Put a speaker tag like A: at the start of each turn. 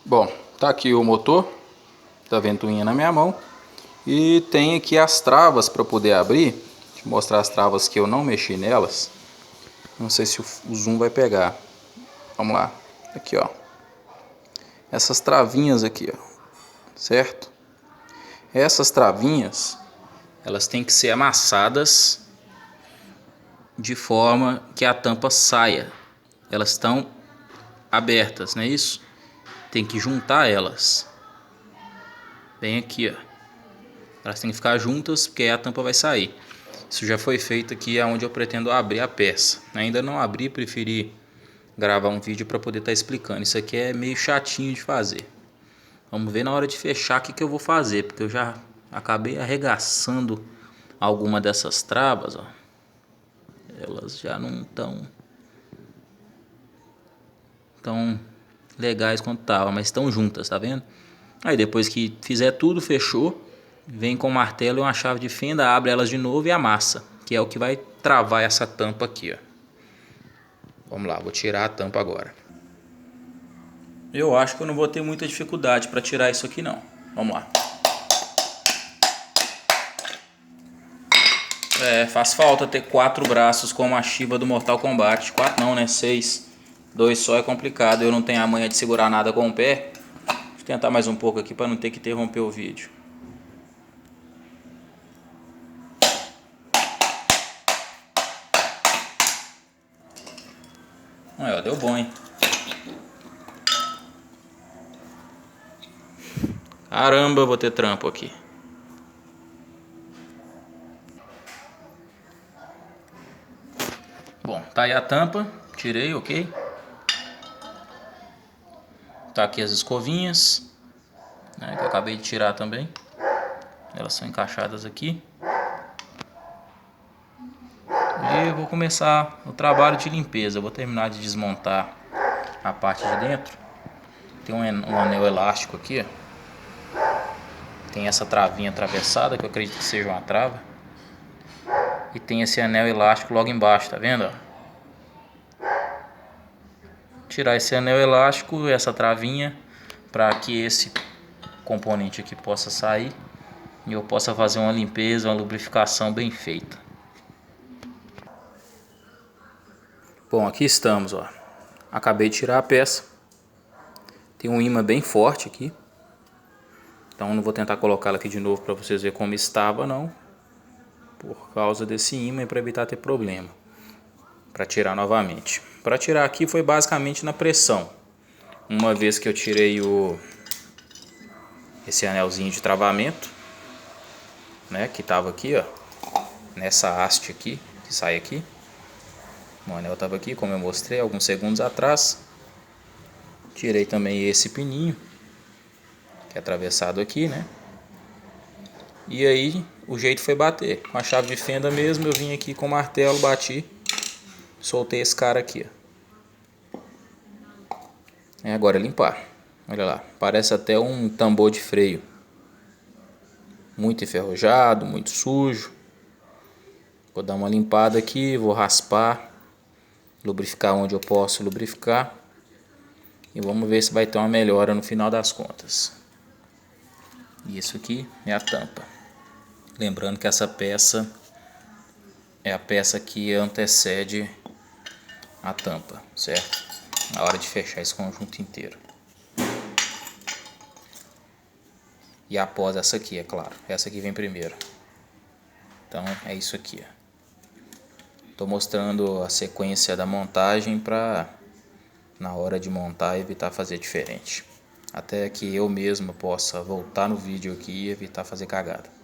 A: Bom, tá aqui o motor da ventoinha na minha mão e tem aqui as travas para poder abrir. Deixa eu mostrar as travas que eu não mexi nelas. Não sei se o zoom vai pegar. Vamos lá. Aqui, ó. Essas travinhas aqui, ó. Certo? Essas travinhas, elas têm que ser amassadas de forma que a tampa saia. Elas estão abertas, não é isso? Tem que juntar elas. Bem aqui, ó. Elas têm que ficar juntas porque aí a tampa vai sair. Isso já foi feito aqui onde eu pretendo abrir a peça. Ainda não abri, preferi gravar um vídeo para poder estar explicando. Isso aqui é meio chatinho de fazer. Vamos ver na hora de fechar o que eu vou fazer, porque eu já acabei arregaçando alguma dessas travas, ó. Elas já não estão tão legais quanto estavam, mas estão juntas, tá vendo? Aí depois que fizer tudo, fechou, vem com o martelo e uma chave de fenda, abre elas de novo e amassa, que é o que vai travar essa tampa aqui, ó. Vamos lá, vou tirar a tampa agora. Eu acho que eu não vou ter muita dificuldade para tirar isso aqui não. Vamos lá. Faz falta ter 4 braços como a Shiva do Mortal Kombat. 4 não, né? 6. 2 só é complicado. Eu não tenho a manha de segurar nada com o pé. Deixa eu tentar mais um pouco aqui para não ter que interromper o vídeo. Aí, ó, deu bom, hein? Caramba, vou ter trampo aqui. Bom, tá aí a tampa. Tirei, ok? Tá aqui as escovinhas, né, que eu acabei de tirar também. Elas são encaixadas aqui. E eu vou começar o trabalho de limpeza. Eu vou terminar de desmontar a parte de dentro. Tem um anel elástico aqui, ó. Tem essa travinha atravessada, que eu acredito que seja uma trava. E tem esse anel elástico logo embaixo, tá vendo? Tirar esse anel elástico, essa travinha, para que esse componente aqui possa sair e eu possa fazer uma limpeza, uma lubrificação bem feita. Bom, aqui estamos, ó. Acabei de tirar a peça. Tem um ímã bem forte aqui. Então não vou tentar colocá-la aqui de novo para vocês verem como estava, não. Por causa desse ímã, para evitar ter problema. Para tirar novamente. Para tirar aqui foi basicamente na pressão. Uma vez que eu tirei esse anelzinho de travamento, né, que estava aqui, ó, nessa haste aqui, que sai aqui. O anel estava aqui, como eu mostrei alguns segundos atrás. Tirei também esse pininho, que é atravessado aqui, né? E aí o jeito foi bater. Com a chave de fenda mesmo, eu vim aqui com o martelo, bati, soltei esse cara aqui, ó. Agora é limpar. Olha lá, parece até um tambor de freio. Muito enferrujado, muito sujo. Vou dar uma limpada aqui, vou raspar, lubrificar onde eu posso lubrificar. E vamos ver se vai ter uma melhora no final das contas. E isso aqui é a tampa. Lembrando que essa peça é a peça que antecede a tampa, certo? Na hora de fechar esse conjunto inteiro. E após essa aqui, é claro. Essa aqui vem primeiro. Então é isso aqui. Estou mostrando a sequência da montagem para, na hora de montar, evitar fazer diferente. Até que eu mesmo possa voltar no vídeo aqui e evitar fazer cagada.